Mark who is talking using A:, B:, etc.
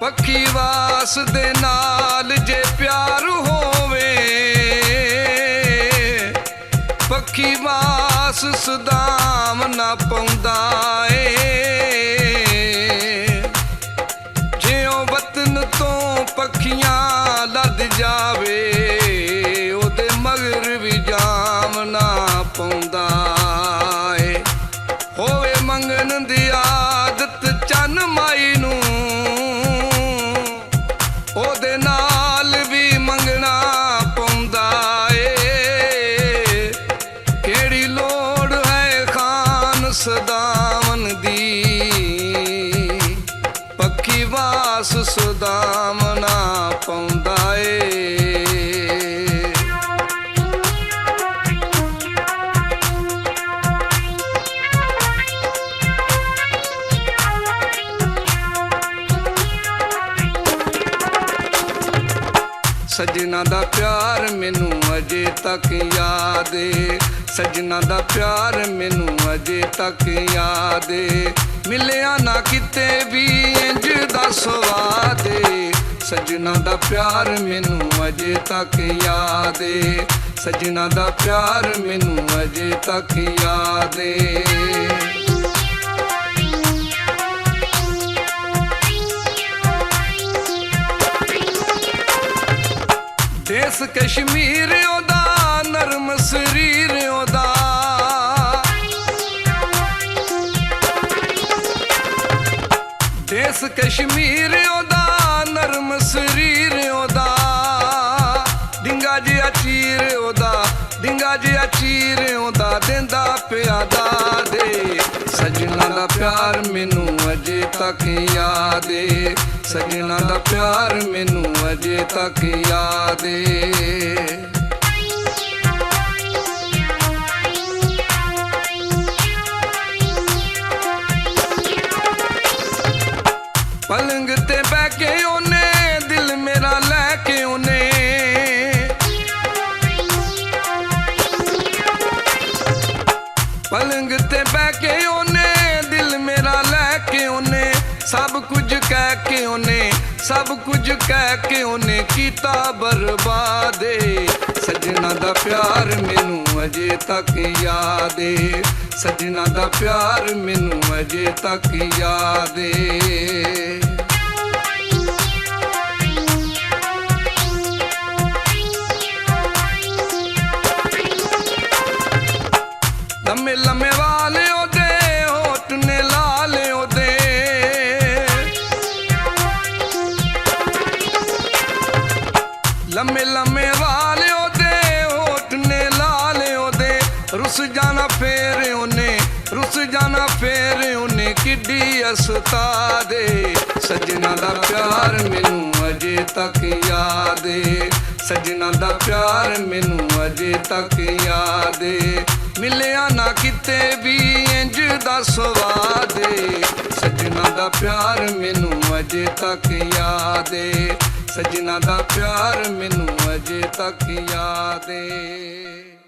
A: ਪੱਖੀ ਵਾਸ ਦੇ ਨਾਲ ਜੇ ਪਿਆਰ ਹੋਵੇ, ਪੱਖੀ ਵਾਸ ਸਦਾਮ ਨਾ ਪਾਉਂਦਾ ਏ। ਜਿਉਂ ਵਤਨ ਤੋਂ ਪੱਖੀਆਂ ਲੱਦ ਜਾਵੇ, ਉਹਦੇ ਮਗਰ ਵੀ ਜਾਮ ਨਾ ਪਾਉਂਦਾ ਏ। ਹੋਵੇ ਮੰਗਣ ਦੀ ਆਦਤ ਚੰਨ ਮਾਈ ਨੂੰ, ਉਹਦੇ ਨਾਲ ਵੀ ਮੰਗਣਾ ਪਾਉਂਦਾ ਏ। ਕਿਹੜੀ ਲੋੜ ਹੈ ਖਾਨ ਸਦਾਮਨ ਦੀ, ਪੱਖੀ ਵਾਸ ਸਦਾਮ ਨਾ ਪਾਉਂਦਾ ਏ। ਸਜਣਾ ਦਾ ਪਿਆਰ ਮੈਨੂੰ ਅਜੇ ਤੱਕ ਯਾਦ ਏ, ਸਜਣਾ ਦਾ ਪਿਆਰ ਮੈਨੂੰ ਅਜੇ ਤੱਕ ਯਾਦ ਏ। ਮਿਲਿਆ ਨਾ ਕਿਤੇ ਵੀ ਇੰਜ ਦਾ ਸਵਾਦ ਏ, ਸਜਣਾ ਦਾ ਪਿਆਰ ਮੈਨੂੰ ਅਜੇ ਤੱਕ ਯਾਦ ਏ। ਸਜਣਾ ਦਾ ਪਿਆਰ ਮੈਨੂੰ ਅਜੇ ਤੱਕ ਯਾਦ ਏ। ਦੇਸ ਕਸ਼ਮੀਰ ਉਹਦਾ ਨਰਮ ਸਰੀਰ ਉਹਦਾ, ਦੇਸ ਕਸ਼ਮੀਰ ਉਹਦਾ ਨਰਮ ਸਰੀਰ ਉਹਦਾ। ਡਿੰਗਾ ਜਿਹਾ ਚੀਰ ਉਹਦਾ, ਡਿੰਗਾ ਜਿਹਾ ਚੀਰ ਉਹਦਾ ਦਿੰਦਾ ਪਿਆ ਦਾਦੇ। ਸਜਣਾ ਦਾ ਪਿਆਰ ਮੈਨੂੰ ਅਜੇ ਤੱਕ ਯਾਦ ਏ, ਸਜਣਾ ਦਾ ਪਿਆਰ ਮੈਨੂੰ ਅਜੇ ਤੱਕ ਯਾਦ ਏ। ਪਲੰਗ ਤੇ ਬਹਿ ਕੇ ਉਹਨੇ ਦਿਲ ਮੇਰਾ ਲੈ ਕੇ ਉਹਨੇ, ਪਲੰਗ ਤੇ ਬਹਿ ਕੇ ਉਹਨੇ ਦਿਲ ਮੇਰਾ ਲੈ ਕੇ ਉਹਨੇ। ਸਭ ਕੁਝ ਕਹਿ ਕੇ ਉਹਨੇ, ਸਭ ਕੁਝ ਕਹਿ ਕੇ ਉਹਨੇ ਕੀਤਾ ਬਰਬਾਦ ਏ। ਸਜਣਾ ਦਾ ਪਿਆਰ ਮੈਨੂੰ ਅਜੇ ਤੱਕ ਯਾਦ ਏ, ਸਜਣਾ ਦਾ ਪਿਆਰ ਮੈਨੂੰ ਅਜੇ ਤੱਕ ਯਾਦ ਏ। ਲੰਮੇ ਲੰਮੇ ਵਾਲੇ ਉਹਦੇ ਹੋਠ ਨੇ ਲਾਲ ਉਹਦੇ, ਲੰਮੇ ਲੰਮੇ ਵਾਲੇ ਉਹਦੇ ਹੋਠ ਨੇ ਲਾਲ ਉਹਦੇ। ਰੁੱਸ ਜਾਣਾ ਫੇਰ ਉਹਨੇ, ਰੁੱਸ ਜਾਣਾ ਫੇਰ ਉਹਨੇ ਕਿੱਡੀ ਅਸਤਾਦ ਏ। ਸਜਣਾ ਦਾ ਪਿਆਰ ਮੈਨੂੰ ਅਜੇ ਤੱਕ ਯਾਦ ਏ, ਸਜਣਾ ਦਾ ਪਿਆਰ ਮੈਨੂੰ ਅਜੇ ਤੱਕ ਯਾਦ ਏ। ਮਿਲਿਆ ਨਾ ਕਿਤੇ ਵੀ ਇੰਜ ਦਾ ਸਵਾਦ ਏ, ਸਜਣਾ ਦਾ ਪਿਆਰ ਮੈਨੂੰ ਅਜੇ ਤੱਕ ਯਾਦ ਏ। ਸਜਣਾ ਦਾ ਪਿਆਰ ਮੈਨੂੰ ਅਜੇ ਤੱਕ ਯਾਦ ਏ।